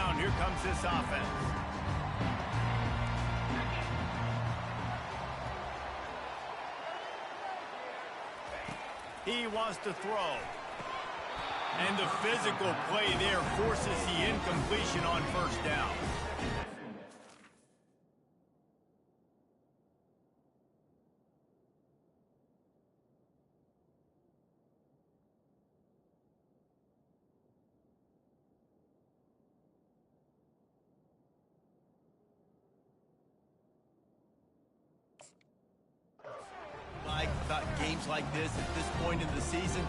down. Here comes this offense. He wants to throw. And the physical play there forces the incompletion on first down. About games like this at this point in the season,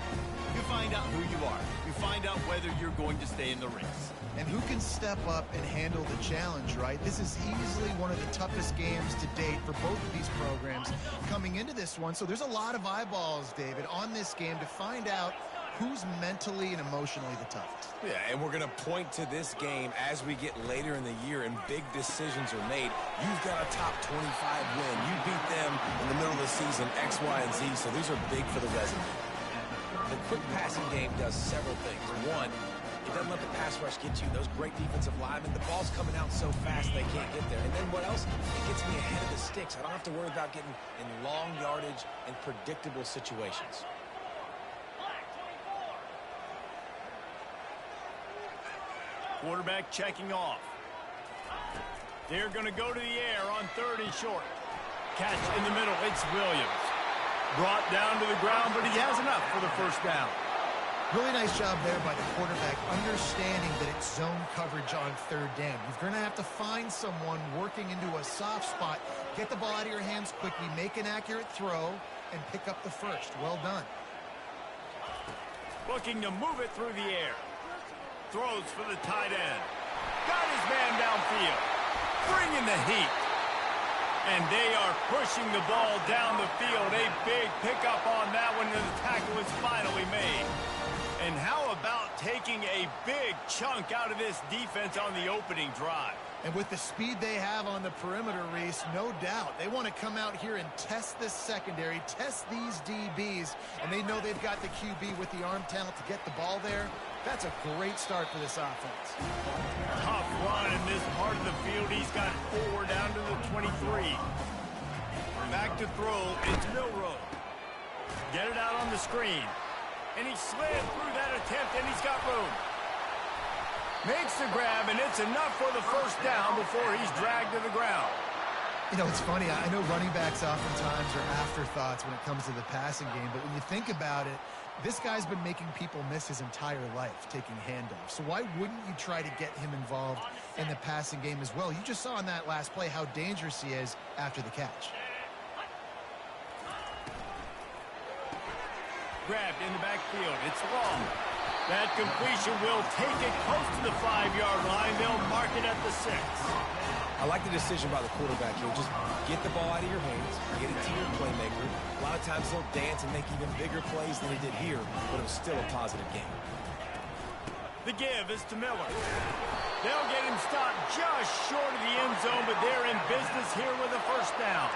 you find out who you are. You find out whether you're going to stay in the race. And who can step up and handle the challenge, right? This is easily one of the toughest games to date for both of these programs coming into this one. So there's a lot of eyeballs, David, on this game to find out who's mentally and emotionally the toughest. Yeah, and we're going to point to this game as we get later in the year and big decisions are made. You've got a top 25 win. You beat them in the middle of the season, X, Y, and Z, so these are big for the resume. The quick passing game does several things. One, it doesn't let the pass rush get you. Those great defensive linemen, the ball's coming out so fast they can't get there. And then what else? It gets me ahead of the sticks. I don't have to worry about getting in long yardage and predictable situations. Quarterback checking off. They're going to go to the air on 3rd and short. Catch in the middle. It's Williams. Brought down to the ground, but he has enough for the first down. Really nice job there by the quarterback, understanding that it's zone coverage on 3rd down. You're going to have to find someone working into a soft spot, get the ball out of your hands quickly, make an accurate throw, and pick up the first. Well done. Looking to move it through the air. Throws for the tight end. Got his man downfield. Bringing the heat. And they are pushing the ball down the field. A big pickup on that one, and the tackle is finally made. And how about taking a big chunk out of this defense on the opening drive? And with the speed they have on the perimeter, Reese, no doubt, they want to come out here and test this secondary, test these DBs, and they know they've got the QB with the arm talent to get the ball there. That's a great start for this offense. Tough run in this part of the field. He's got 4 down to the 23. Back to throw. It's Milroe. Get it out on the screen. And he slid through that attempt, and he's got room. Makes the grab, and it's enough for the first down before he's dragged to the ground. You know, it's funny. I know running backs oftentimes are afterthoughts when it comes to the passing game, but when you think about it, this guy's been making people miss his entire life taking handoffs. So why wouldn't you try to get him involved in the passing game as well? You just saw in that last play how dangerous he is after the catch. Grabbed in the backfield. It's long. That completion will take it close to the 5-yard line. They'll mark it at the 6. I like the decision by the quarterback here. Just get the ball out of your hands, get it to your playmaker. A lot of times he'll dance and make even bigger plays than he did here, but it was still a positive game. The give is to Miller. They'll get him stopped just short of the end zone, but they're in business here with a first down.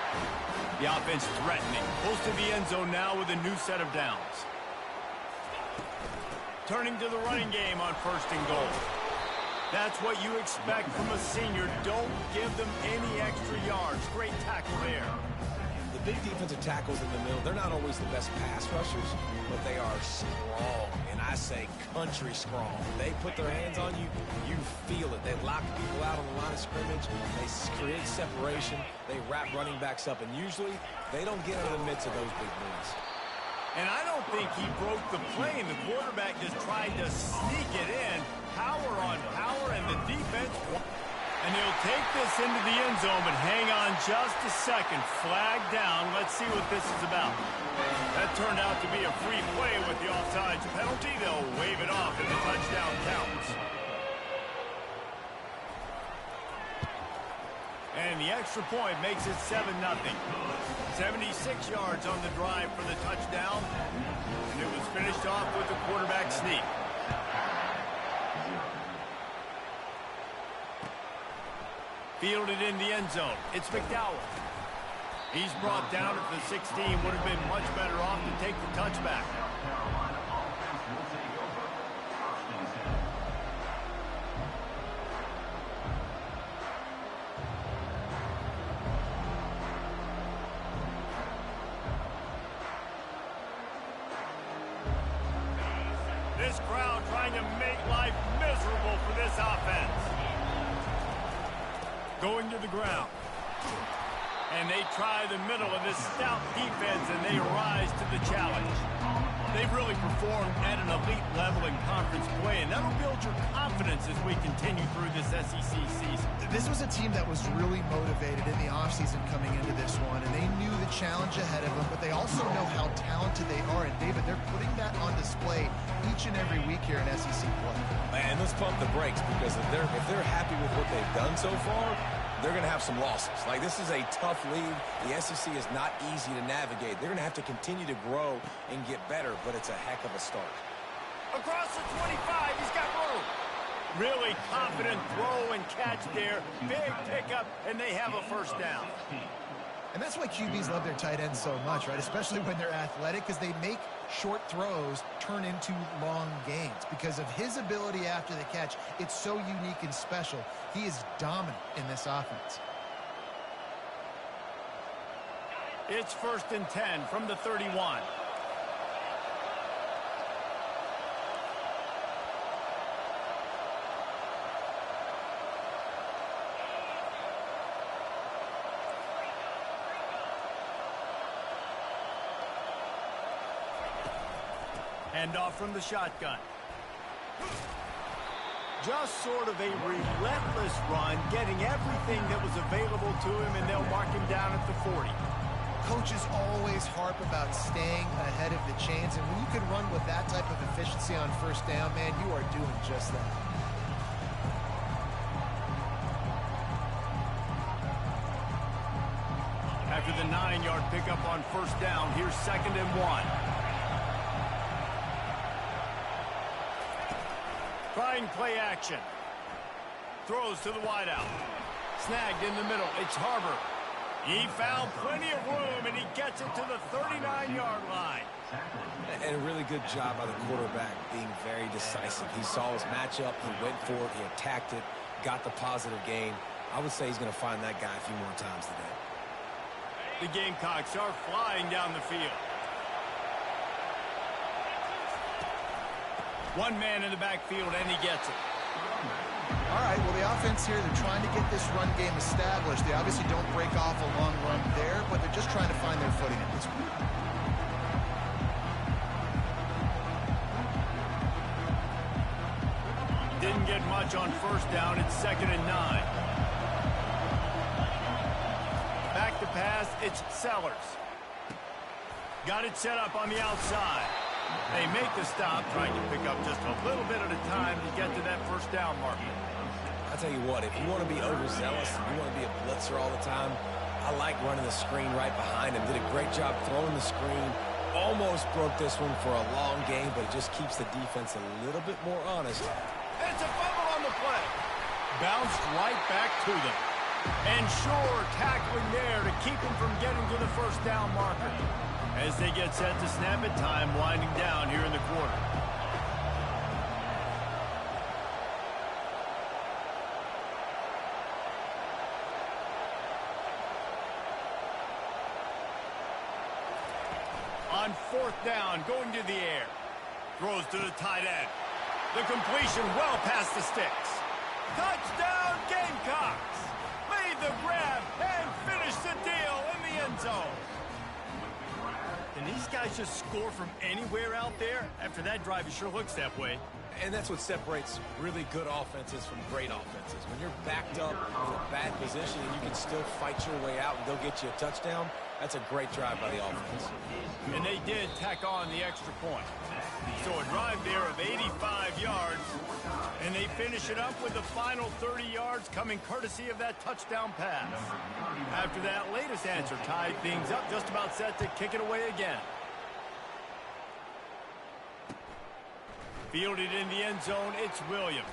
The offense threatening. Close to the end zone now with a new set of downs. Turning to the running game on 1st and goal. That's what you expect from a senior. Don't give them any extra yards. Great tackle there. The big defensive tackles in the middle, they're not always the best pass rushers, but they are strong, and I say country strong. They put their hands on you, you feel it. They lock people out on the line of scrimmage. They create separation. They wrap running backs up, and usually they don't get out of the midst of those big boys. And I don't think he broke the play. The quarterback just tried to sneak it in. Power on power, and the defense. And they'll take this into the end zone, but hang on just a second. Flag down. Let's see what this is about. That turned out to be a free play with the offsides penalty. They'll wave it off, and the touchdown counts. And the extra point makes it 7-0. 76 yards on the drive for the touchdown. And it was finished off with a quarterback sneak. Fielded in the end zone. It's McDowell. He's brought down at the 16. Would have been much better off to take the touchback. this crowd trying to make life miserable for this offense. Going to the ground. And they try the middle of this stout defense, and they rise to the challenge. They've really performed at an elite level in conference play, and that'll build your confidence as we continue through this SEC season. This was a team that was really motivated in the offseason coming into this one, and they knew the challenge ahead of them, but they also know how talented they are. And, David, they're putting that on display each and every week here in SEC play. And let's pump the brakes, because if they're happy with what they've done so far, they're going to have some losses. Like, this is a tough league. The SEC is not easy to navigate. They're going to have to continue to grow and get better, but it's a heck of a start. Across the 25, he's got room. Really confident throw and catch there. Big pickup, and they have a first down. And that's why QBs love their tight ends so much, right? Especially when they're athletic, because they make short throws turn into long gains. Because of his ability after the catch, it's so unique and special. He is dominant in this offense. It's 1st and 10 from the 31. Hand off from the shotgun. Just sort of a relentless run, getting everything that was available to him, and they'll mark him down at the 40. Coaches always harp about staying ahead of the chains, and when you can run with that type of efficiency on first down, man, you are doing just that. After the 9-yard pickup on first down, here's 2nd and 1. Trying play action. Throws to the wideout. Snagged in the middle. It's Harbor. He found plenty of room, and he gets it to the 39-yard line. And a really good job by the quarterback being very decisive. He saw his matchup. He went for it. He attacked it. Got the positive gain. I would say he's going to find that guy a few more times today. The Gamecocks are flying down the field. One man in the backfield, and he gets it. All right, well, the offense here, they're trying to get this run game established. They obviously don't break off a long run there, but they're just trying to find their footing at this point. Didn't get much on first down. It's 2nd and 9. Back to pass, it's Sellers. Got it set up on the outside. They make the stop, trying to pick up just a little bit at a time to get to that first down marker. I'll tell you what, if you want to be overzealous and you want to be a blitzer all the time, I like running the screen right behind him. Did a great job throwing the screen. Almost broke this one for a long game, but it just keeps the defense a little bit more honest. It's a fumble on the play. Bounced right back to them. And Shore tackling there to keep him from getting to the first down marker. As they get set to snap it, time winding down here in the quarter. On 4th down, going to the air. Throws to the tight end. The completion well past the sticks. Touchdown, Gamecocks! Made the grab and finished the deal in the end zone. Can these guys just score from anywhere out there? After that drive, it sure looks that way. And that's what separates really good offenses from great offenses. When you're backed up in a bad position and you can still fight your way out and go get you a touchdown, that's a great drive by the offense. And they did tack on the extra point. So a drive there of 85 yards, and they finish it up with the final 30 yards coming courtesy of that touchdown pass. After that latest answer tied things up, just about set to kick it away again. Fielded in the end zone, it's Williams.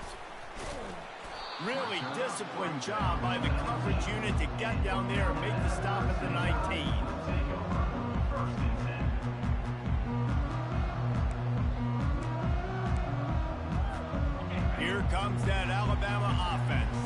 Really disciplined job by the coverage unit to get down there and make the stop at the 19. Here comes that Alabama offense.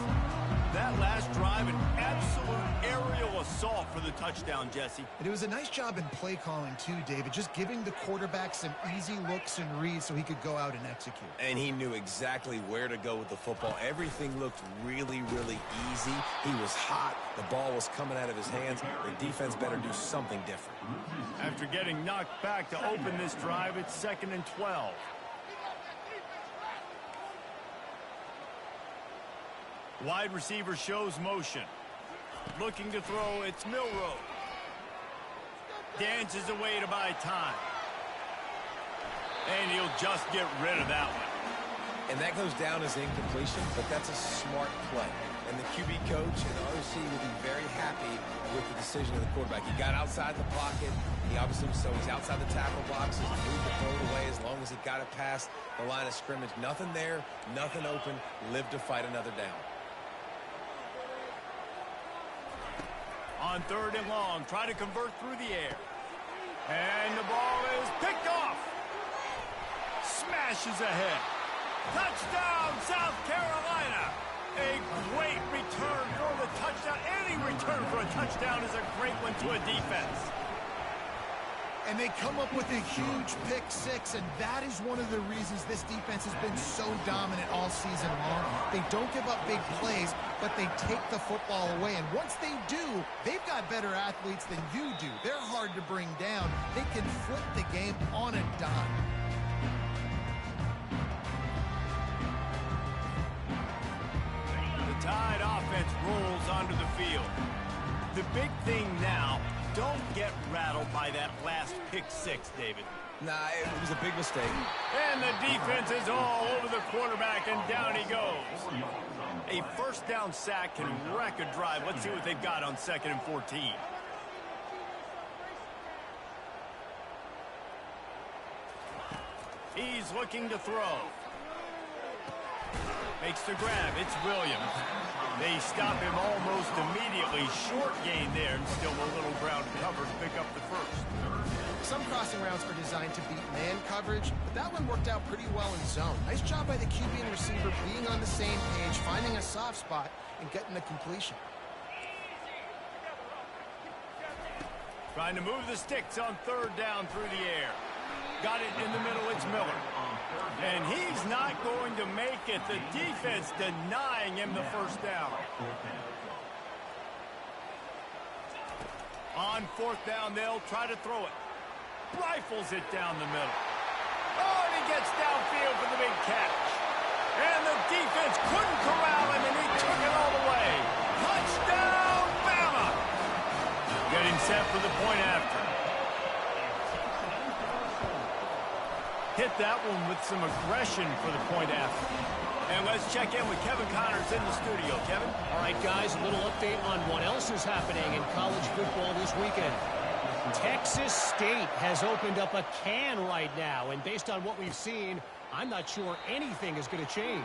That last drive, an absolute aerial assault for the touchdown, Jesse. And it was a nice job in play calling too, David, just giving the quarterback some easy looks and reads so he could go out and execute. And he knew exactly where to go with the football. Everything looked really, really easy. He was hot. The ball was coming out of his hands. The defense better do something different. After getting knocked back to open this drive, it's 2nd and 12. Wide receiver shows motion. Looking to throw, it's Milroe. Dances away to buy time. And he'll just get rid of that one. And that goes down as incompletion, but that's a smart play. And the QB coach and the OC will be very happy with the decision of the quarterback. He got outside the pocket. He obviously, so he's outside the tackle boxes. He moved the throw away as long as he got it past the line of scrimmage. Nothing there, nothing open. Live to fight another down. On 3rd and long, try to convert through the air. And the ball is picked off. Smashes ahead. Touchdown, South Carolina. A great return for the touchdown. Any return for a touchdown is a great one to a defense. And they come up with a huge pick six, and that is one of the reasons this defense has been so dominant all season long. They don't give up big plays, but they take the football away. And once they do, they've got better athletes than you do. They're hard to bring down. They can flip the game on a dime. The Tide offense rolls onto the field. The big thing now, don't get rattled by that last pick six, David. Nah, it was a big mistake. And the defense is all over the quarterback, and down he goes. A first down sack can wreck a drive. Let's see what they've got on 2nd and 14. He's looking to throw. Makes the grab. It's Williams. They stop him almost immediately. Short gain there, and still a little ground cover to pick up the first. Some crossing routes are designed to beat man coverage, but that one worked out pretty well in zone. Nice job by the QB and receiver being on the same page, finding a soft spot, and getting the completion. Trying to move the sticks on 3rd down through the air. Got it in the middle. It's Miller. And he's not going to make it. The defense denying him the first down. On 4th down, they'll try to throw it. Rifles it down the middle. Oh, and he gets downfield for the big catch. And the defense couldn't corral him, and he took it all the way. Touchdown, Bama! Getting set for the point after. Hit that one with some aggression for the point after. And let's check in with Kevin Connors in the studio. Kevin? All right, guys, a little update on what else is happening in college football this weekend. Texas State has opened up a can right now, and based on what we've seen, I'm not sure anything is going to change.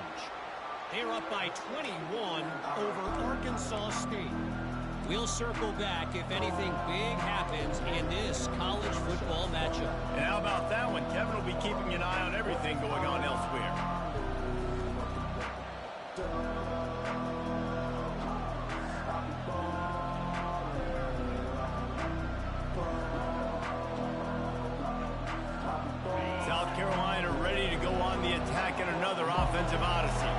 They're up by 21 over Arkansas State. We'll circle back if anything big happens in this college football matchup. And how about that one? Kevin will be keeping an eye on everything going on elsewhere. South Carolina ready to go on the attack in another offensive odyssey.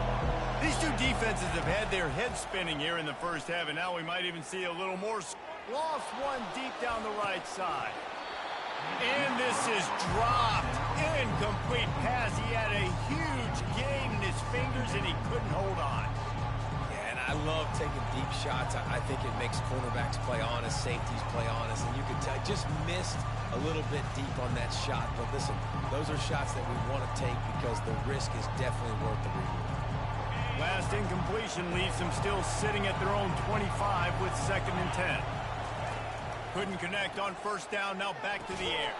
These two defenses have had their heads spinning here in the first half, and now we might even see a little more. Lost one deep down the right side. And this is dropped. Incomplete pass. He had a huge gain in his fingers, and he couldn't hold on. Yeah, and I love taking deep shots. I think it makes cornerbacks play honest, safeties play honest, and you could tell just missed a little bit deep on that shot. But listen, those are shots that we want to take because the risk is definitely worth the reward. Last incompletion leaves them still sitting at their own 25 with 2nd and 10. Couldn't connect on 1st down, now back to the air.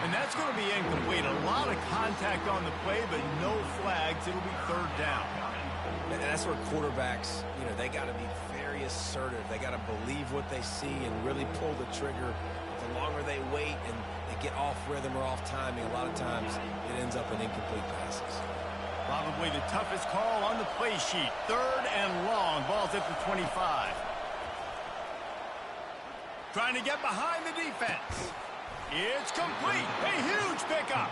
And that's going to be incomplete. A lot of contact on the play, but no flags. It'll be 3rd down. And that's where quarterbacks, you know, they got to be very assertive. They got to believe what they see and really pull the trigger. The longer they wait and they get off rhythm or off timing, a lot of times it ends up in incomplete passes. Probably the toughest call on the play sheet. 3rd and long. Ball's at the 25. Trying to get behind the defense. It's complete. A huge pickup.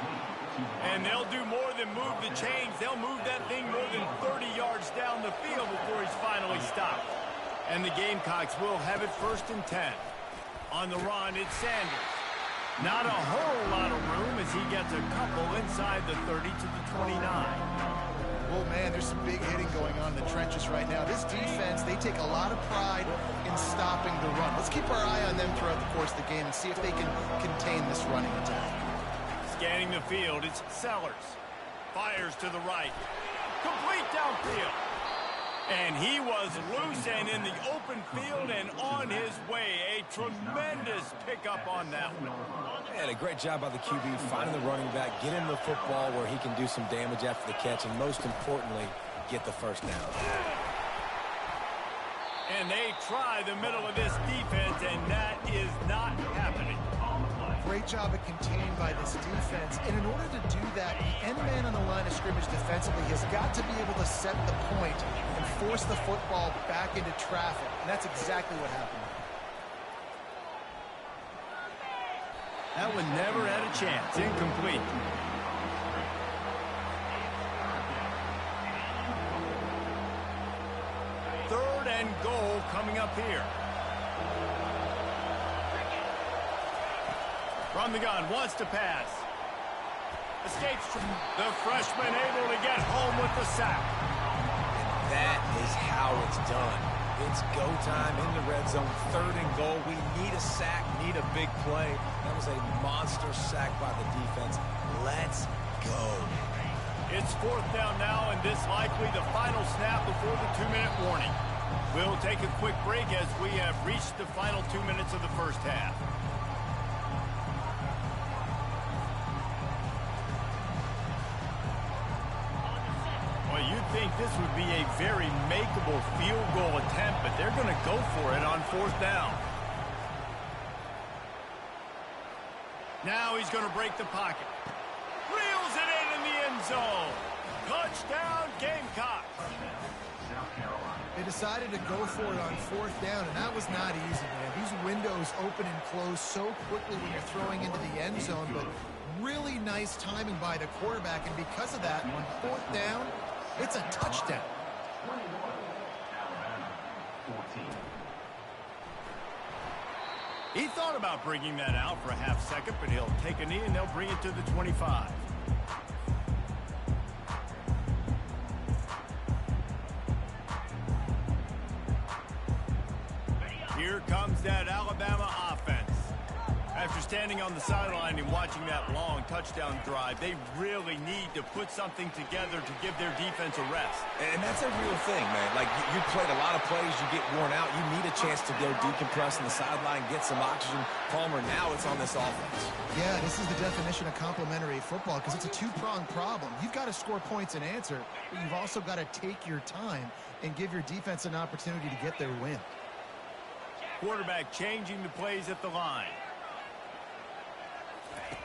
And they'll do more than move the chains. They'll move that thing more than 30 yards down the field before he's finally stopped. And the Gamecocks will have it 1st and 10. On the run, it's Sanders. Not a whole lot of room as he gets a couple inside the 30 to the 29. Well, man, there's some big hitting going on in the trenches right now. This defense, they take a lot of pride in stopping the run. Let's keep our eye on them throughout the course of the game and see if they can contain this running attack. Scanning the field, it's Sellers. Fires to the right. Complete downfield. And he was loose and in the open field and on his way. A tremendous pickup on that one. And a great job by the QB finding the running back, get him the football where he can do some damage after the catch, and most importantly, get the 1st down. And they try the middle of this defense, and that is not happening. Great job at contained by this defense. And in order to do that, the end man on the line of scrimmage defensively has got to be able to set the point and force the football back into traffic. And that's exactly what happened. That one never had a chance. Incomplete. Third and goal coming up here. From the gun, wants to pass. Escapes from the freshman, able to get home with the sack. And that is how it's done. It's go time in the red zone. 3rd and goal. We need a sack, need a big play. That was a monster sack by the defense. Let's go. It's 4th down now, and this likely the final snap before the 2-minute warning. We'll take a quick break as we have reached the final 2 minutes of the 1st half. Well, you'd think this would be a very makeable field goal attempt, but they're going to go for it on 4th down. Now he's going to break the pocket. Reels it in the end zone. Touchdown, Gamecocks. They decided to go for it on 4th down, and that was not easy, man. These windows open and close so quickly when you're throwing into the end zone, but really nice timing by the quarterback, and because of that, on 4th down, it's a touchdown. He thought about bringing that out for a half second, but he'll take a knee and they'll bring it to the 25. Here comes that Alabama offense. After standing on the sideline and watching that long touchdown drive, they really need to put something together to give their defense a rest. And that's a real thing, man. Like, you played a lot of plays, you get worn out. You need a chance to go decompress on the sideline, get some oxygen. Palmer, now it's on this offense. Yeah, this is the definition of complementary football because it's a two-pronged problem. You've got to score points and answer, but you've also got to take your time and give your defense an opportunity to get their win. Quarterback changing the plays at the line.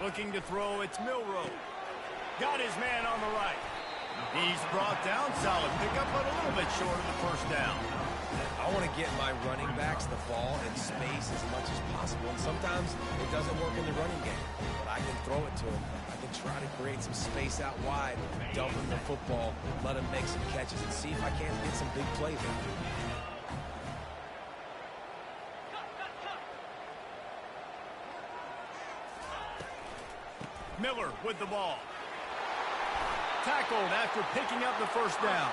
Looking to throw, it's Milroe. Got his man on the right. He's brought down, solid pickup, but a little bit short of the 1st down. I want to get my running backs the ball in space as much as possible, and sometimes it doesn't work in the running game, but I can throw it to him. I can try to create some space out wide, dump him the football, let him make some catches, and see if I can't get some big plays out of him. Miller with the ball. Tackled after picking up the 1st down.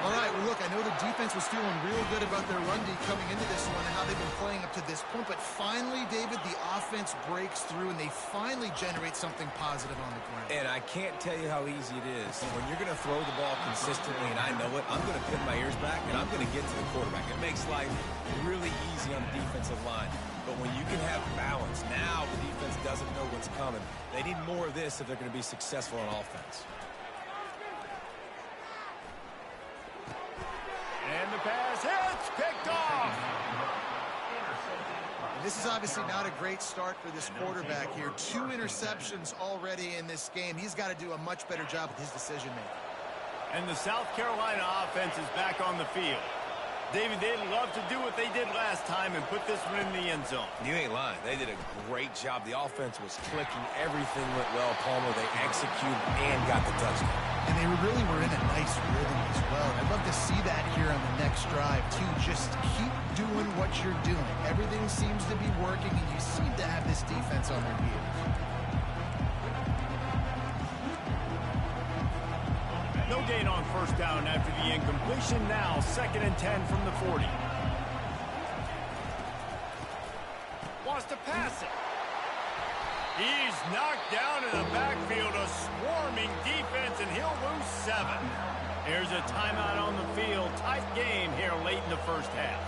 All right, well, look, I know the defense was feeling real good about their run D coming into this one and how they've been playing up to this point, but finally, David, the offense breaks through and they finally generate something positive on the ground. And I can't tell you how easy it is. When you're going to throw the ball consistently, and I know it, I'm going to pin my ears back and I'm going to get to the quarterback. It makes life really easy on the defensive line. But when you can have balance, now the defense doesn't know what's coming. They need more of this if they're going to be successful on offense. And the pass hits, picked off. This is obviously not a great start for this quarterback here. 2 interceptions already in this game. He's got to do a much better job with his decision-making. And the South Carolina offense is back on the field. David, they'd love to do what they did last time and put this one in the end zone. You ain't lying. They did a great job. The offense was clicking. Everything went well, Palmer. They executed and got the touchdown. And they really were in a nice rhythm as well. I'd love to see that here on the next drive, too. Just keep doing what you're doing. Everything seems to be working, and you seem to have this defense on their heels. No gain on first down after the incompletion. Now 2nd and 10 from the 40. Wants to pass it. He's knocked down in the backfield. A swarming defense, and he'll lose 7. Here's a timeout on the field. Tight game here late in the first half.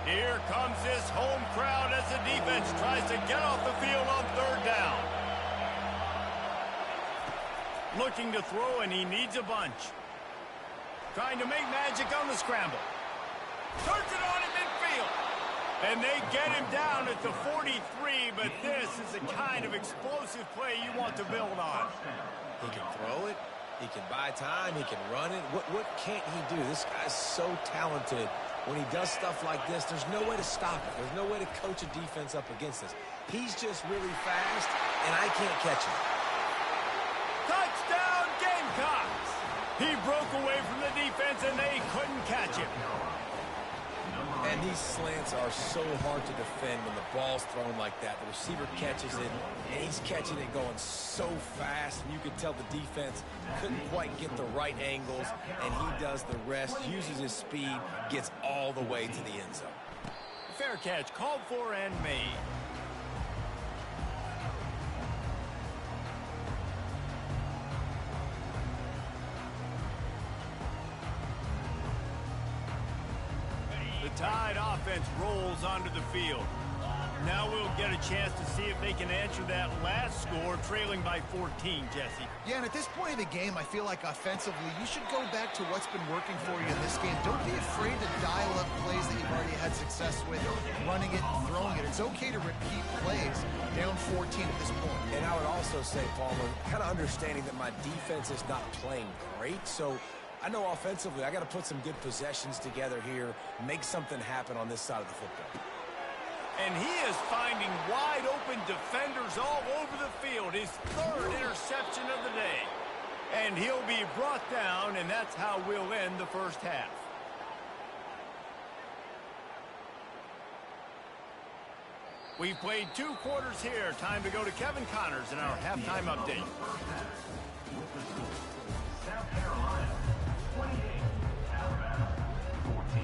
Here comes this home crowd as the defense tries to get off the field on 3rd down. Looking to throw, and he needs a bunch. Trying to make magic on the scramble. Turns it on in midfield. And they get him down at the 43, but this is the kind of explosive play you want to build on. He can throw it. He can buy time. He can run it. What can't he do? This guy's so talented. When he does stuff like this, there's no way to stop it. There's no way to coach a defense up against this. He's just really fast, and I can't catch him. Touchdown, Gamecocks! He broke away from the defense, and they couldn't catch him. And these slants are so hard to defend when the ball's thrown like that. The receiver catches it, and he's catching it going so fast, and you can tell the defense couldn't quite get the right angles, and he does the rest, uses his speed, gets all the way to the end zone. Fair catch, called for and made. The Tide offense rolls onto the field. Now we'll get a chance to see if they can answer that last score, trailing by 14, Jesse. Yeah, and at this point of the game, I feel like offensively, you should go back to what's been working for you in this game. Don't be afraid to dial up plays that you've already had success with, running it and throwing it. It's okay to repeat plays down 14 at this point. And I would also say, Palmer, kind of understanding that my defense is not playing great, so I know offensively I got to put some good possessions together here, make something happen on this side of the football. And he is finding wide open defenders all over the field. His 3rd interception of the day. And he'll be brought down, and that's how we'll end the first half. We've played 2 quarters here. Time to go to Kevin Connors in our halftime update. South Carolina, 28, Alabama, 14.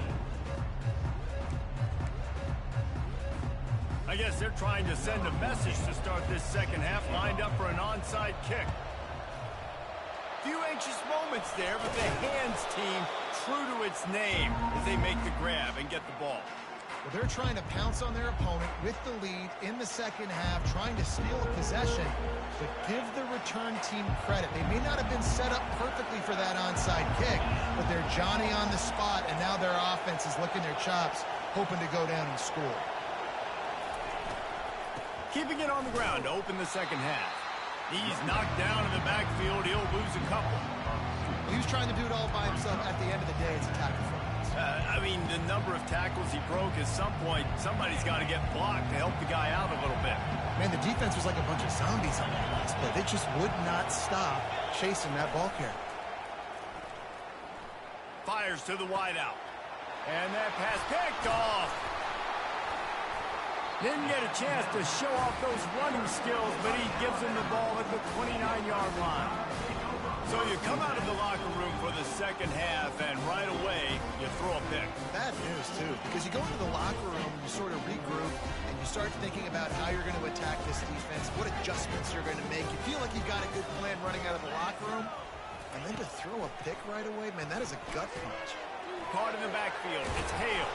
I guess they're trying to send a message to start this second half, lined up for an onside kick. Few anxious moments there, but the hands team true to its name as they make the grab and get the ball. Well, they're trying to pounce on their opponent with the lead in the second half, trying to steal a possession, but give the return team credit. They may not have been set up perfectly for that onside kick, but they're Johnny on the spot, and now their offense is licking their chops, hoping to go down and score. Keeping it on the ground to open the second half. He's knocked down in the backfield. He'll lose a couple. He was trying to do it all by himself. At the end of the day, it's a tackle for us. I mean, the number of tackles he broke, at some point, somebody's got to get blocked to help the guy out a little bit. Man, the defense was like a bunch of zombies on that last play. They just would not stop chasing that ball carrier. Fires to the wideout. And that pass picked off. Didn't get a chance to show off those running skills, but he gives him the ball at the 29-yard line. So you come out of the locker room for the second half, and right away, you throw a pick. Bad news, too, because you go into the locker room, you sort of regroup, and you start thinking about how you're going to attack this defense, what adjustments you're going to make. You feel like you've got a good plan running out of the locker room, and then to throw a pick right away, man, that is a gut punch. Caught in the backfield. It's Hale.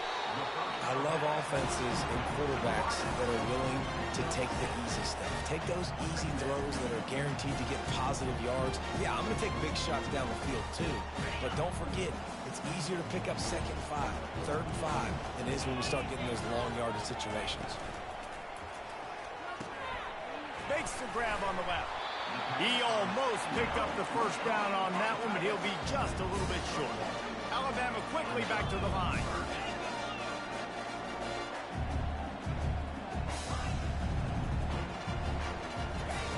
I love offenses and quarterbacks that are willing to take the easy stuff. Take those easy throws that are guaranteed to get positive yards. Yeah, I'm going to take big shots down the field too. But don't forget, it's easier to pick up 2nd and 5, 3rd and 5 than it is when we start getting those long yardage situations. Makes the grab on the left. He almost picked up the first down on that one, but he'll be just a little bit short. Alabama quickly back to the line.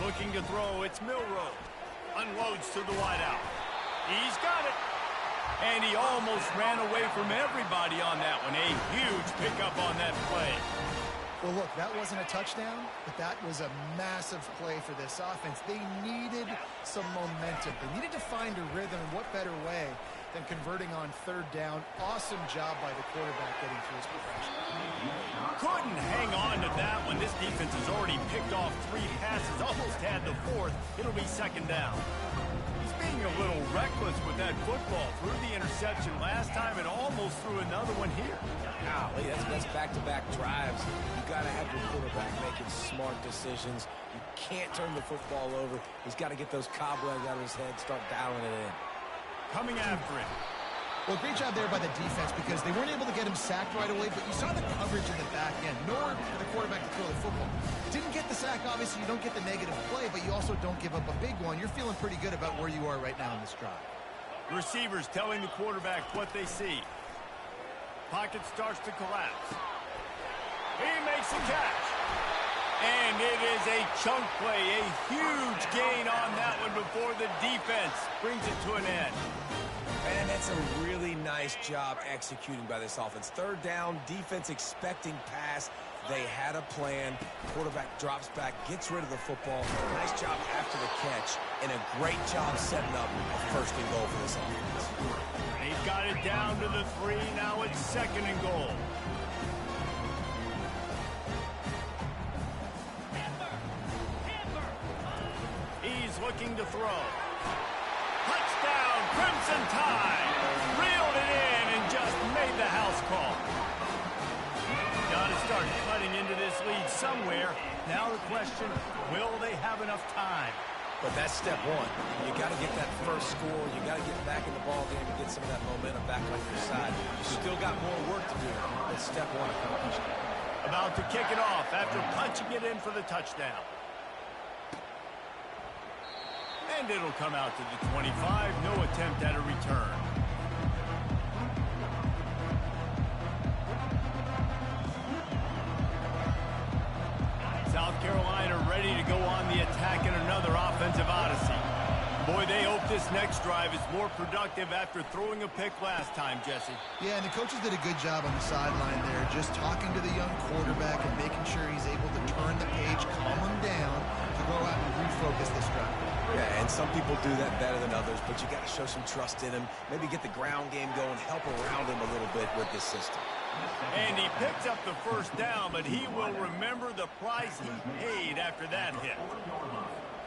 Looking to throw, it's Milroe. Unloads to the wideout. He's got it. And he almost ran away from everybody on that one. A huge pickup on that play. Well, look, that wasn't a touchdown, but that was a massive play for this offense. They needed some momentum. They needed to find a rhythm, and what better way than converting on third down. Awesome job by the quarterback getting through his progression. Couldn't hang on to that one. This defense has already picked off 3 passes, almost had the 4th. It'll be second down. He's being a little reckless with that football. Threw the interception last time and almost threw another one here. Golly, that's back-to-back drives. You got to have your quarterback making smart decisions. You can't turn the football over. He's got to get those cobwebs out of his head, start dialing it in. Coming after it. Well, great job there by the defense because they weren't able to get him sacked right away, but you saw the coverage in the back end. Nowhere for the quarterback to throw the football. Didn't get the sack, obviously you don't get the negative play, but you also don't give up a big one. You're feeling pretty good about where you are right now in this drive. Receivers telling the quarterback what they see. Pocket starts to collapse. He makes the catch. And it is a chunk play, a huge gain on that one before the defense brings it to an end. And that's a really nice job executing by this offense. Third down, defense expecting pass. They had a plan. Quarterback drops back, gets rid of the football. Nice job after the catch, and a great job setting up a first and goal for this offense. They've got it down to the 3. Now it's second and goal. He's looking to throw. Touchdown, Crimson Tide. Reeled it in and just made the house call. Got to start cutting into this lead somewhere. Now the question, will they have enough time? But that's step one. You got to get that first score. You got to get back in the ball game and get some of that momentum back on your side. You still got more work to do, but step one accomplished. About to kick it off after punching it in for the touchdown. And it'll come out to the 25. No attempt at a return. South Carolina ready to go on the attack in another offensive odyssey. Boy, they hope this next drive is more productive after throwing a pick last time, Jesse. Yeah, and the coaches did a good job on the sideline there, just talking to the young quarterback and making sure he's able to turn the page, calm him down, to go out and refocus this drive. Yeah, and some people do that better than others, but you got to show some trust in him. Maybe get the ground game going, help around him a little bit with this system. And he picks up the first down, but he will remember the price he paid after that hit.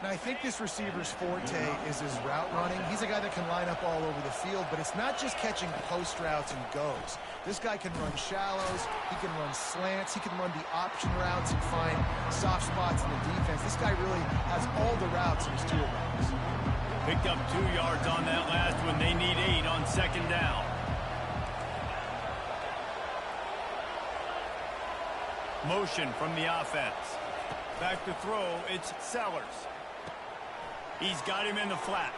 Now, I think this receiver's forte is his route running. He's a guy that can line up all over the field, but it's not just catching post routes and goes. This guy can run shallows, he can run slants, he can run the option routes and find soft spots in the defense. This guy really has all the routes in his toolbox. Picked up 2 yards on that last one. They need 8 on second down. Motion from the offense. Back to throw, it's Sellers. He's got him in the flat.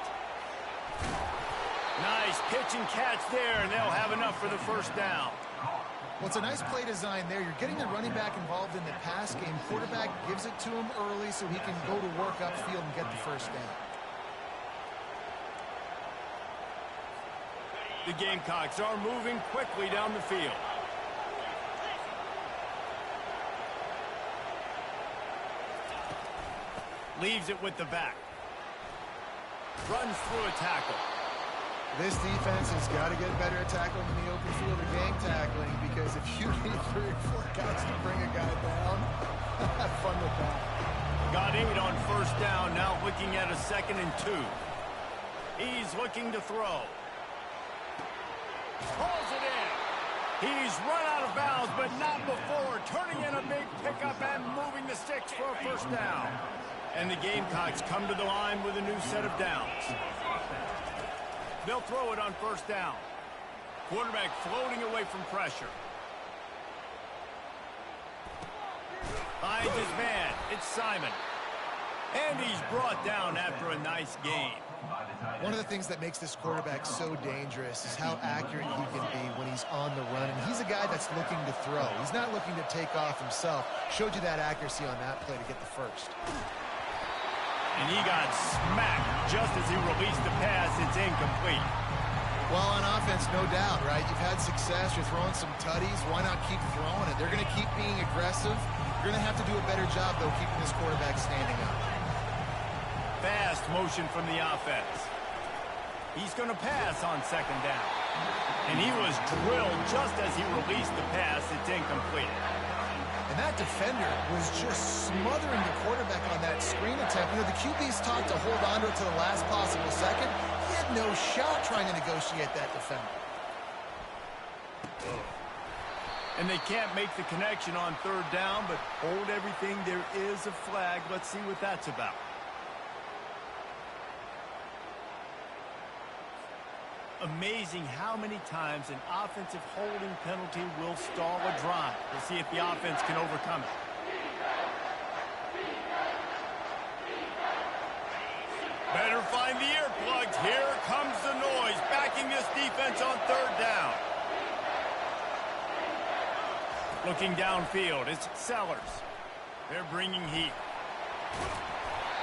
Nice pitch and catch there, and they'll have enough for the first down. Well, it's a nice play design there. You're getting the running back involved in the pass game. Quarterback gives it to him early so he can go to work upfield and get the first down. The Gamecocks are moving quickly down the field. Leaves it with the back. Runs through a tackle. This defense has got to get better at tackling in the open field or gang tackling, because if you need 3 or 4 guys to bring a guy down, have fun with that. Got 8 on first down, now looking at a 2nd and 2. He's looking to throw. Pulls it in. He's run out of bounds, but not before. Turning in a big pickup and moving the sticks for a first down. And the Gamecocks come to the line with a new set of downs. They'll throw it on first down. Quarterback floating away from pressure. Finds his man. It's Simon. And he's brought down after a nice gain. One of the things that makes this quarterback so dangerous is how accurate he can be when he's on the run. And he's a guy that's looking to throw. He's not looking to take off himself. Showed you that accuracy on that play to get the first. And he got smacked just as he released the pass. It's incomplete. Well, on offense, no doubt, right? You've had success. You're throwing some tutties. Why not keep throwing it? They're going to keep being aggressive. You're going to have to do a better job, though, keeping this quarterback standing up. Fast motion from the offense. He's going to pass on second down. And he was drilled just as he released the pass. It's incomplete. And that defender was just smothering the quarterback on that screen attempt. You know, the QB's taught to hold on to it to the last possible second. He had no shot trying to negotiate that defender. And they can't make the connection on third down, but hold everything. There is a flag. Let's see what that's about. Amazing how many times an offensive holding penalty will stall a drive. We'll see if the offense can overcome it. Better find the earplugs. Here comes the noise, backing this defense on third down. Looking downfield, it's Sellers. They're bringing heat.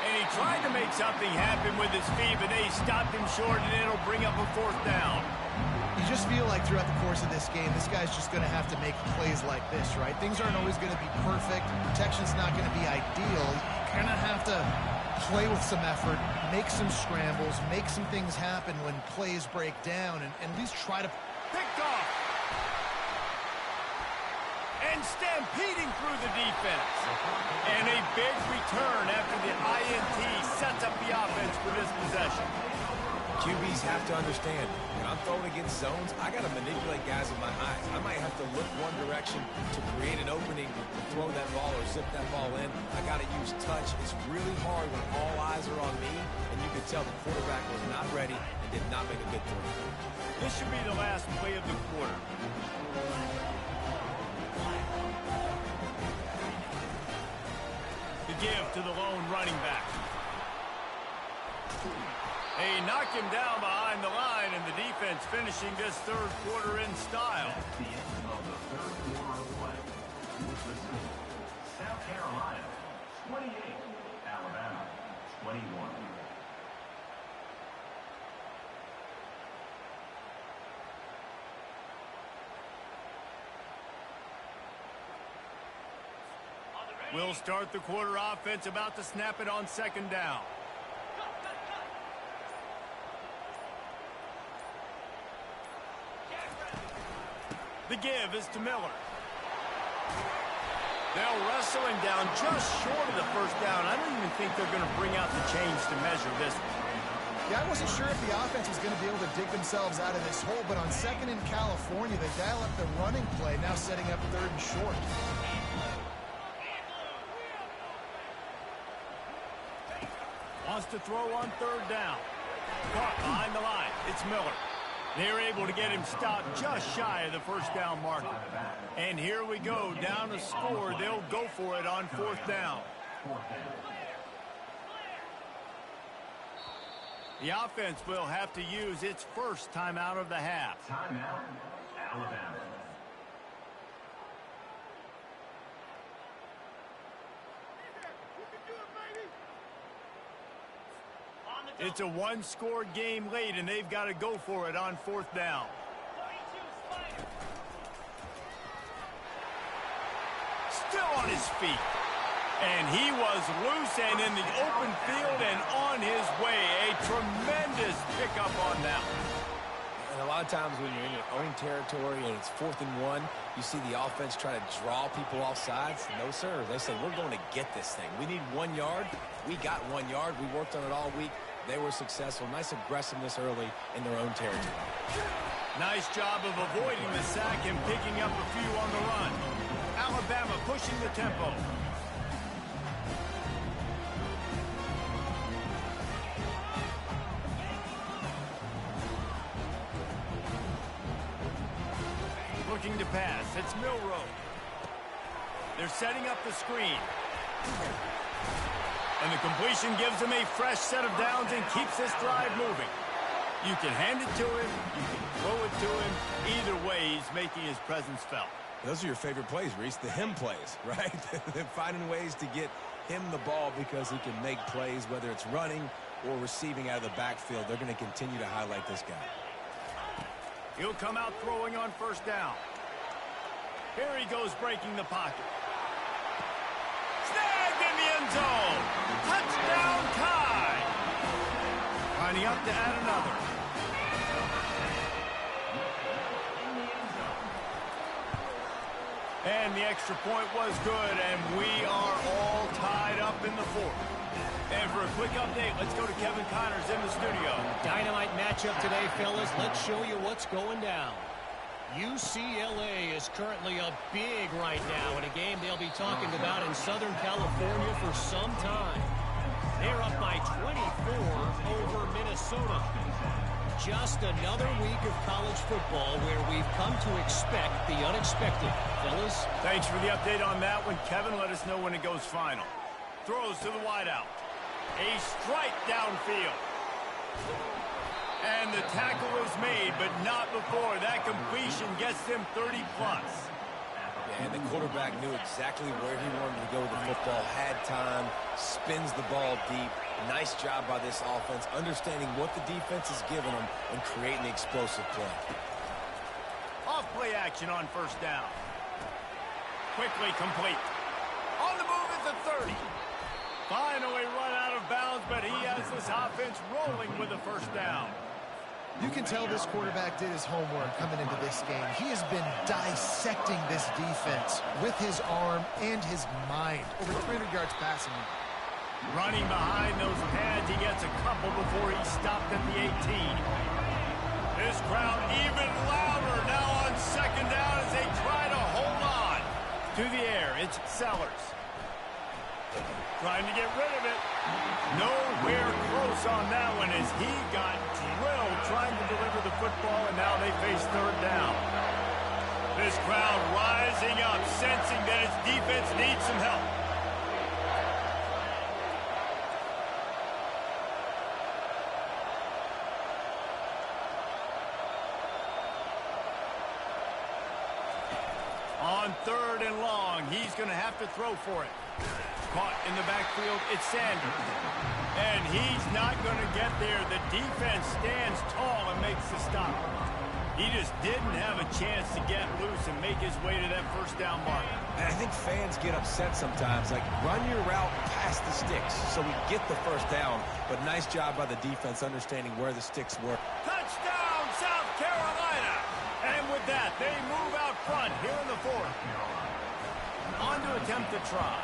And he tried to make something happen with his feet, but they stopped him short, and it'll bring up a fourth down. You just feel like throughout the course of this game, this guy's just going to have to make plays like this, right? Things aren't always going to be perfect. Protection's not going to be ideal. You're going to have to play with some effort, make some scrambles, make some things happen when plays break down, and at least try to... Picked off. And stampeding through the defense. And a big return after the INT sets up the offense for this possession. QBs have to understand, when I'm throwing against zones, I got to manipulate guys with my eyes. I might have to look one direction to create an opening to throw that ball or zip that ball in. I got to use touch. It's really hard when all eyes are on me, and you can tell the quarterback was not ready and did not make a good throw. This should be the last play of the quarter. The give to the lone running back. They knock him down behind the line, and the defense finishing this third quarter in style. The end of the third quarter of play. With the score, South Carolina 28, Alabama 21. We'll start the quarter offense, about to snap it on second down. The give is to Miller. They'll wrestle him down just short of the first down. I don't even think they're going to bring out the chains to measure this. Yeah, I wasn't sure if the offense was going to be able to dig themselves out of this hole, but on second in California, they dial up the running play, now setting up third and short. Wants to throw on third down. Caught behind the line. It's Miller. They're able to get him stopped just shy of the first down marker. And here we go, down to score. They'll go for it on fourth down. The offense will have to use its first timeout of the half. Timeout, Alabama. It's a one-score game late, and they've got to go for it on fourth down. Still on his feet. And he was loose and in the open field and on his way. A tremendous pickup on that one. And a lot of times when you're in your own territory and it's 4th and 1, you see the offense try to draw people off sides. No, sir. They say, we're going to get this thing. We need 1 yard. We got 1 yard. We worked on it all week. They were successful. Nice aggressiveness early in their own territory. Nice job of avoiding the sack and picking up a few on the run. Alabama pushing the tempo. Looking to pass. It's Milroe. They're setting up the screen. And the completion gives him a fresh set of downs and keeps this drive moving. You can hand it to him, you can throw it to him. Either way, he's making his presence felt. Those are your favorite plays, Reese, the him plays, right? They're finding ways to get him the ball because he can make plays, whether it's running or receiving out of the backfield. They're going to continue to highlight this guy. He'll come out throwing on first down. Here he goes breaking the pocket. Snagged in the end zone. Touchdown tie. Lining up to add another. And the extra point was good, and we are all tied up in the fourth. And for a quick update, let's go to Kevin Connors in the studio. Dynamite matchup today, fellas. Let's show you what's going down. UCLA is currently up big right now in a game they'll be talking about in Southern California for some time. They're up by 24 over Minnesota. Just another week of college football where we've come to expect the unexpected. Fellas? Thanks for the update on that one. Kevin, let us know when it goes final. Throws to the wideout. A strike downfield. And the tackle is made, but not before. That completion gets them 30+. Yeah, and the quarterback knew exactly where he wanted to go with the football, had time, spins the ball deep. Nice job by this offense, understanding what the defense is giving them and creating the explosive play. Off play action on first down. Quickly complete. On the move at the 30. Finally run out of bounds, but he has this offense rolling with the first down. You can tell this quarterback did his homework coming into this game. He has been dissecting this defense with his arm and his mind. Over 300 yards passing. Running behind those pads, he gets a couple before he stopped at the 18. This crowd even louder now on second down as they try to hold on. To the air, it's Sellers. Trying to get rid of it. Nowhere close on that one as he got drilled trying to deliver the football, and now they face third down. This crowd rising up, sensing that its defense needs some help. On third and long, he's going to have to throw for it. Caught in the backfield, it's Sanders. And he's not going to get there. The defense stands tall and makes the stop. He just didn't have a chance to get loose and make his way to that first down mark. And I think fans get upset sometimes, like run your route past the sticks so we get the first down. But nice job by the defense understanding where the sticks were. Touchdown, South Carolina! And with that, they move out front here in the fourth. On to attempt the try.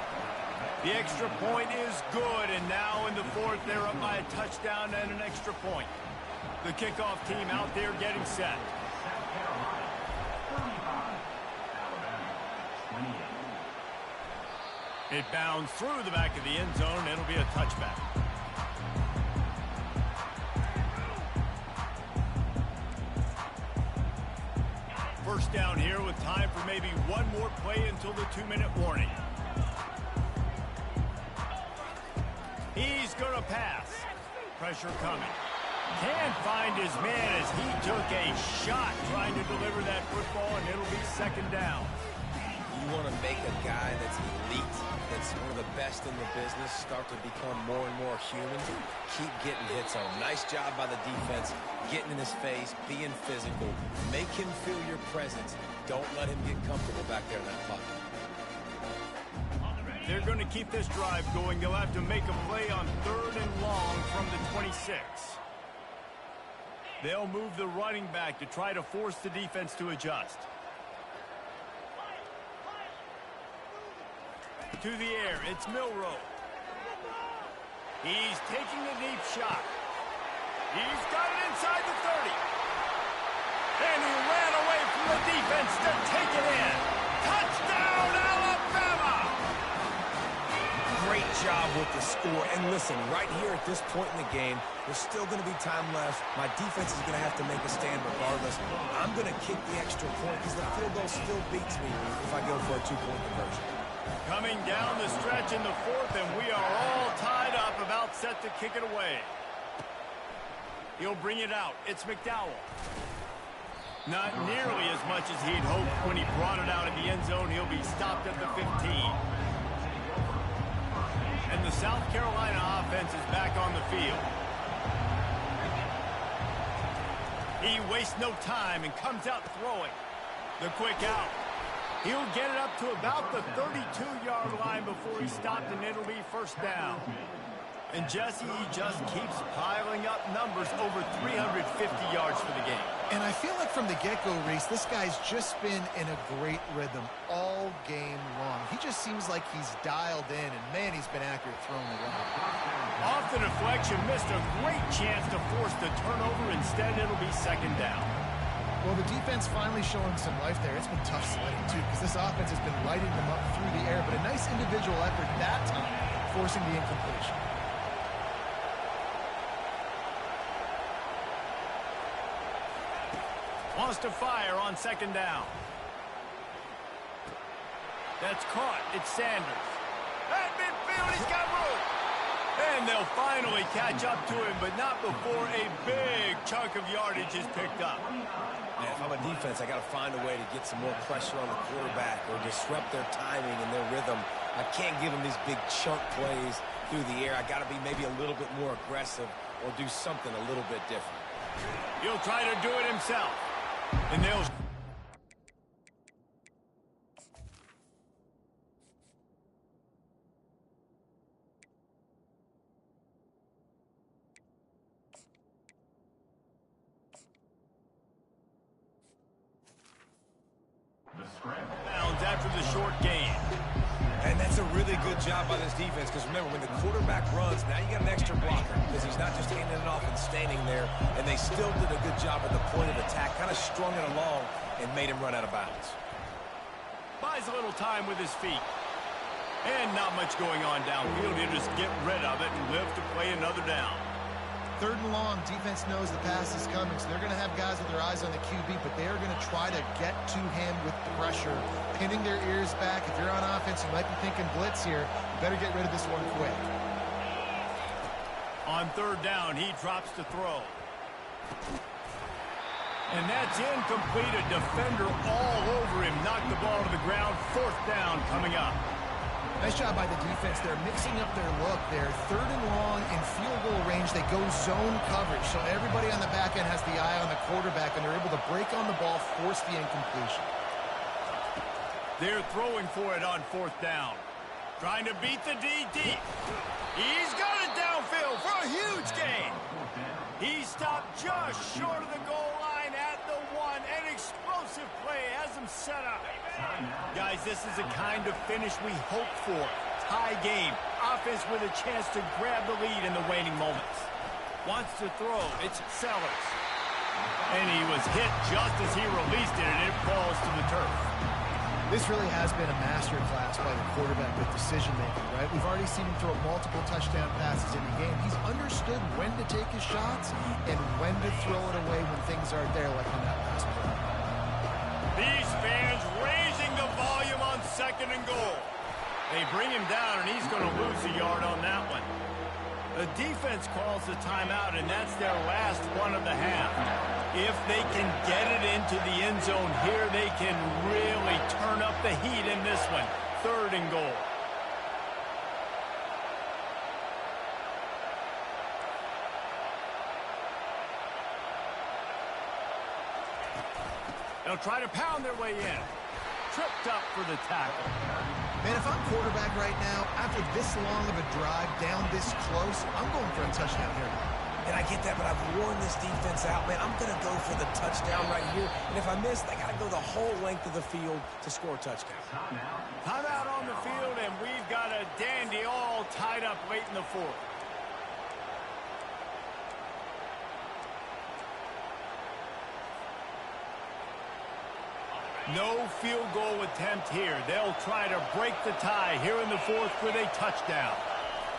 The extra point is good, and now in the fourth, they're up by a touchdown and an extra point. The kickoff team out there getting set. It bounds through the back of the end zone. It'll be a touchback. First down here with time for maybe one more play until the 2-minute warning. He's going to pass. Pressure coming. Can't find his man as he took a shot trying to deliver that football, and it'll be second down. You want to make a guy that's elite, that's one of the best in the business, start to become more and more human. Keep getting hits on him. Nice job by the defense, getting in his face, being physical. Make him feel your presence. Don't let him get comfortable back there in that pocket. They're going to keep this drive going. They'll have to make a play on third and long from the 26. They'll move the running back to try to force the defense to adjust. To the air, it's Milroe. He's taking a deep shot. He's got it inside the 30. And he ran away from the defense to take it in. Touchdown, Alabama! Great job with the score. And listen, right here at this point in the game, there's still going to be time left. My defense is going to have to make a stand regardless. I'm going to kick the extra point because the field goal still beats me if I go for a 2-point conversion. Coming down the stretch in the fourth, and we are all tied about set to kick it away. He'll bring it out. It's McDowell. Not nearly as much as he'd hoped when he brought it out in the end zone. He'll be stopped at the 15. And the South Carolina offense is back on the field. He wastes no time and comes out throwing. The quick out. He'll get it up to about the 32-yard line before he's stopped, and it'll be first down. And Jesse, he just keeps piling up numbers over 350 yards for the game. And I feel like from the get-go, Reese, this guy's just been in a great rhythm all game long. He just seems like he's dialed in, and man, he's been accurate throwing the rock. Off the deflection, missed a great chance to force the turnover. Instead, it'll be second down. Well, the defense finally showing some life there. It's been tough sledding, too, because this offense has been lighting them up through the air, but a nice individual effort that time, forcing the incompletion. Wants to fire on second down. That's caught. It's Sanders. At midfield, he's got room. And they'll finally catch up to him, but not before a big chunk of yardage is picked up. Man, if I'm a defense, I got to find a way to get some more pressure on the quarterback or disrupt their timing and their rhythm. I can't give them these big chunk plays through the air. I got to be maybe a little bit more aggressive or do something a little bit different. He'll try to do it himself. And they'll... The scramble. Bounds after the short gain. And that's a really good job by this defense because remember, when the quarterback runs, now you got an extra blocker because he's not just handing it off and standing there, and they still did a good job at the point of attack, kind of strung it along and made him run out of bounds. Buys a little time with his feet. And not much going on downfield. He'll just get rid of it and live to play another down. Third and long, defense knows the pass is coming, so they're going to have guys with their eyes on the QB, but they are going to try to get to him with pressure, pinning their ears back. If you're on offense, you might be thinking blitz here. You better get rid of this one quick. On third down, he drops to throw. And that's incomplete. A defender all over him. Knocked the ball to the ground. Fourth down coming up. Nice job by the defense. They're mixing up their look there. Third and long in field goal range. They go zone coverage. So everybody on the back end has the eye on the quarterback, and they're able to break on the ball, force the incompletion. They're throwing for it on fourth down. Trying to beat the DT. He's got it downfield for a huge gain. He stopped just short of the goal line at the one. An explosive play has him set up. Guys, this is the kind of finish we hope for. Tie game. Offense with a chance to grab the lead in the waning moments. Wants to throw. It's Sellers. And he was hit just as he released it, and it falls to the turf. This really has been a masterclass by the quarterback with decision-making, right? We've already seen him throw multiple touchdown passes in the game. He's understood when to take his shots and when to throw it away when things aren't there, like on that last play. These fans raising the volume on second and goal. They bring him down, and he's going to lose a yard on that one. The defense calls the timeout, and that's their last one of the half. If they can get it into the end zone here, they can really turn up the heat in this one. Third and goal. They'll try to pound their way in. Tripped up for the tackle. Man, if I'm quarterback right now, after this long of a drive down this close, I'm going for a touchdown here. And I get that, but I've worn this defense out, man. I'm going to go for the touchdown right here. And if I miss, they got to go the whole length of the field to score a touchdown. Timeout on the field, and we've got a dandy all tied up late in the fourth. No field goal attempt here. They'll try to break the tie here in the fourth with a touchdown.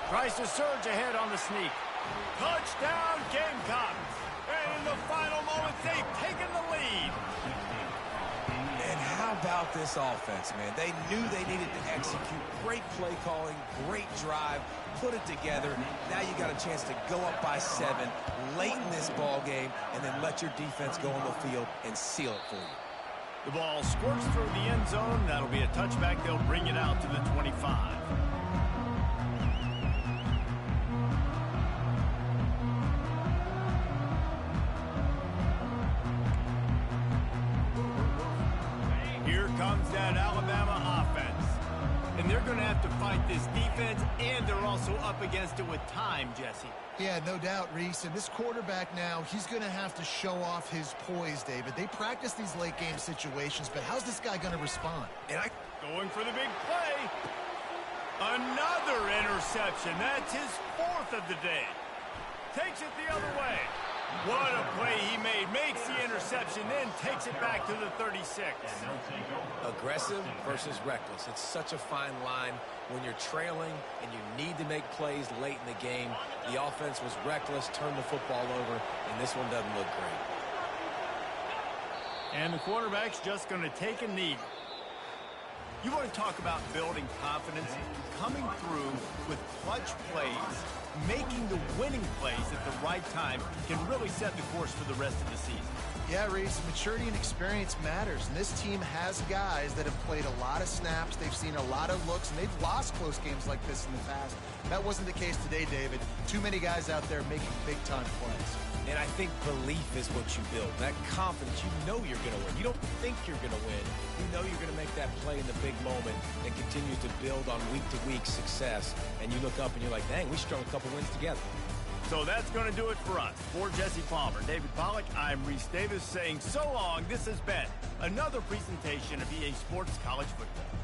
Tries to surge ahead on the sneak. Touchdown, Gamecocks. And in the final moments, they've taken the lead. And how about this offense, man? They knew they needed to execute. Great play calling, great drive, put it together. Now you got a chance to go up by 7 late in this ball game and then let your defense go on the field and seal it for you. The ball squirts through the end zone. That'll be a touchback. They'll bring it out to the 25. Here comes that Alabama offense. And they're going to have to fight this defense, and they're also up against it with time, Jesse. Yeah, no doubt, Reese. And this quarterback now, he's going to have to show off his poise, David. They practice these late-game situations, but how's this guy going to respond? Going for the big play. Another interception. That's his 4th of the day. Takes it the other way. What a play he made. Makes the interception, then takes it back to the 36. Aggressive versus reckless. It's such a fine line when you're trailing and you need to make plays late in the game. The offense was reckless, turned the football over, and this one doesn't look great. And the quarterback's just going to take a knee. You want to talk about building confidence? Coming through with clutch plays, making the winning plays at the right time can really set the course for the rest of the season. Yeah, Reese, maturity and experience matters, and this team has guys that have played a lot of snaps, they've seen a lot of looks, and they've lost close games like this in the past. That wasn't the case today, David. Too many guys out there making big-time plays. And I think belief is what you build. That confidence, you know you're going to win. You don't think you're going to win. You know you're going to make that play in the big moment and continue to build on week-to-week success. And you look up and you're like, dang, we strung a couple wins together. So that's going to do it for us. For Jesse Palmer, David Pollack, I'm Reese Davis saying so long. This has been another presentation of EA Sports College Football.